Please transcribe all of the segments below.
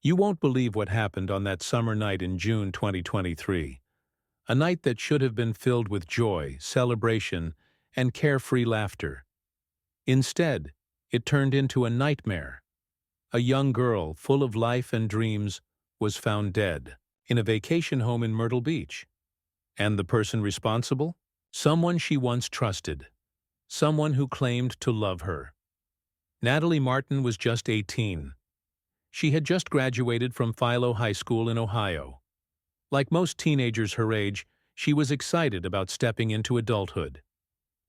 You won't believe what happened on that summer night in June 2023. A night that should have been filled with joy, celebration, and carefree laughter. Instead, it turned into a nightmare. A young girl, full of life and dreams, was found dead in a vacation home in Myrtle Beach. And the person responsible? Someone she once trusted. Someone who claimed to love her. Natalie Martin was just 18. She had just graduated from Philo High School in Ohio. Like most teenagers her age, she was excited about stepping into adulthood.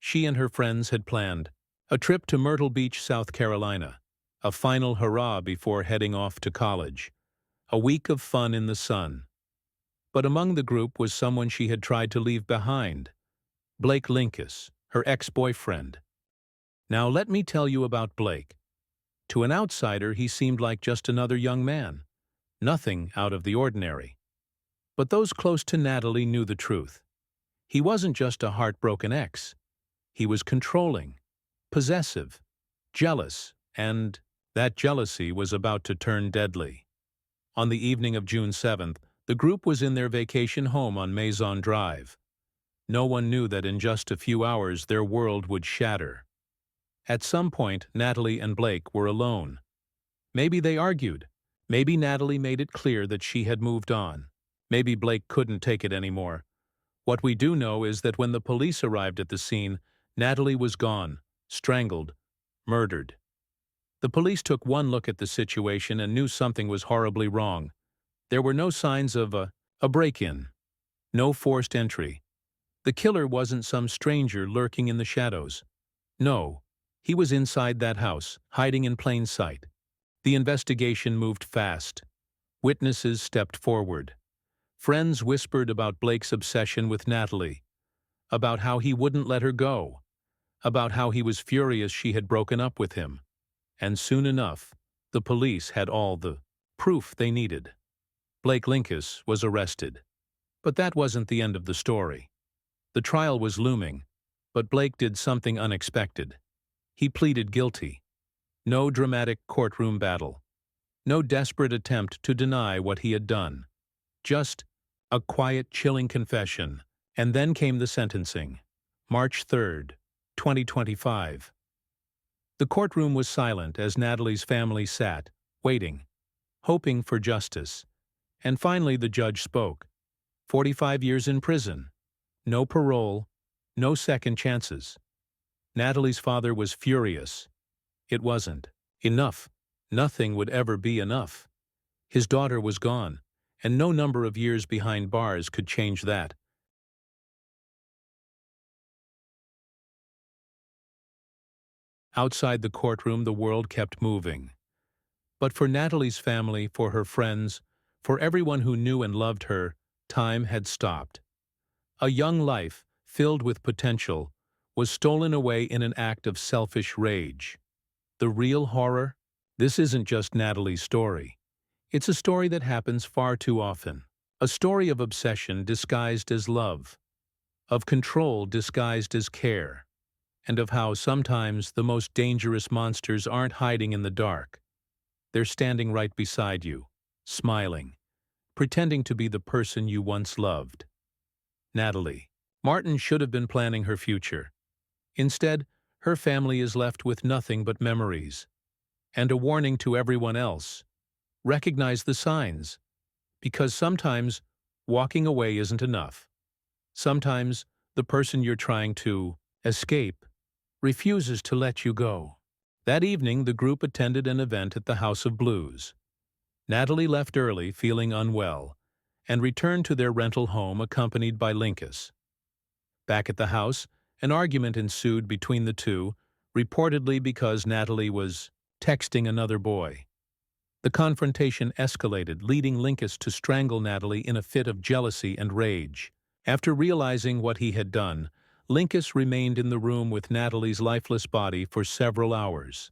She and her friends had planned a trip to Myrtle Beach, South Carolina, a final hurrah before heading off to college, a week of fun in the sun. But among the group was someone she had tried to leave behind, Blake Linkus, her ex-boyfriend. Now let me tell you about Blake. To an outsider, he seemed like just another young man, nothing out of the ordinary. But those close to Natalie knew the truth. He wasn't just a heartbroken ex. He was controlling, possessive, jealous, and that jealousy was about to turn deadly. On the evening of June 7th, the group was in their vacation home on Maison Drive. No one knew that in just a few hours their world would shatter. At some point, Natalie and Blake were alone. Maybe they argued. Maybe Natalie made it clear that she had moved on. Maybe Blake couldn't take it anymore. What we do know is that when the police arrived at the scene, Natalie was gone, strangled, murdered. The police took one look at the situation and knew something was horribly wrong. There were no signs of a break-in, no forced entry. The killer wasn't some stranger lurking in the shadows. No, he was inside that house, hiding in plain sight. The investigation moved fast. Witnesses stepped forward. Friends whispered about Blake's obsession with Natalie, about how he wouldn't let her go, about how he was furious she had broken up with him. And soon enough, the police had all the proof they needed. Blake Linkus was arrested. But that wasn't the end of the story. The trial was looming, but Blake did something unexpected. He pleaded guilty. No dramatic courtroom battle. No desperate attempt to deny what he had done. Just a quiet, chilling confession. And then came the sentencing. March 3rd, 2025. The courtroom was silent as Natalie's family sat, waiting, hoping for justice. And finally the judge spoke. 45 years in prison. No parole, no second chances. Natalie's father was furious. It wasn't enough. Nothing would ever be enough. His daughter was gone, and no number of years behind bars could change that. Outside the courtroom, the world kept moving. But for Natalie's family, for her friends, for everyone who knew and loved her, time had stopped. A young life, filled with potential, was stolen away in an act of selfish rage. The real horror? This isn't just Natalie's story. It's a story that happens far too often. A story of obsession disguised as love, of control disguised as care, and of how sometimes the most dangerous monsters aren't hiding in the dark. They're standing right beside you, smiling, pretending to be the person you once loved. Natalie Martin should have been planning her future. Instead, her family is left with nothing but memories. And a warning to everyone else. Recognize the signs. Because sometimes, walking away isn't enough. Sometimes, the person you're trying to escape refuses to let you go. That evening, the group attended an event at the House of Blues. Natalie left early, feeling unwell, and returned to their rental home accompanied by Linkus. Back at the house, an argument ensued between the two, reportedly because Natalie was texting another boy. The confrontation escalated, leading Linkus to strangle Natalie in a fit of jealousy and rage. After realizing what he had done, Linkus remained in the room with Natalie's lifeless body for several hours.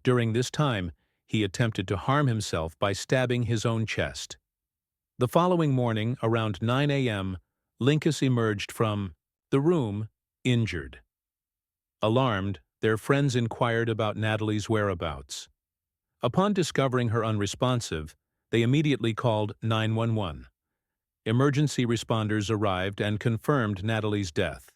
During this time, he attempted to harm himself by stabbing his own chest. The following morning, around 9 a.m., Linkus emerged from the room, injured. Alarmed, their friends inquired about Natalie's whereabouts. Upon discovering her unresponsive, They immediately called 911. Emergency responders arrived and confirmed Natalie's death.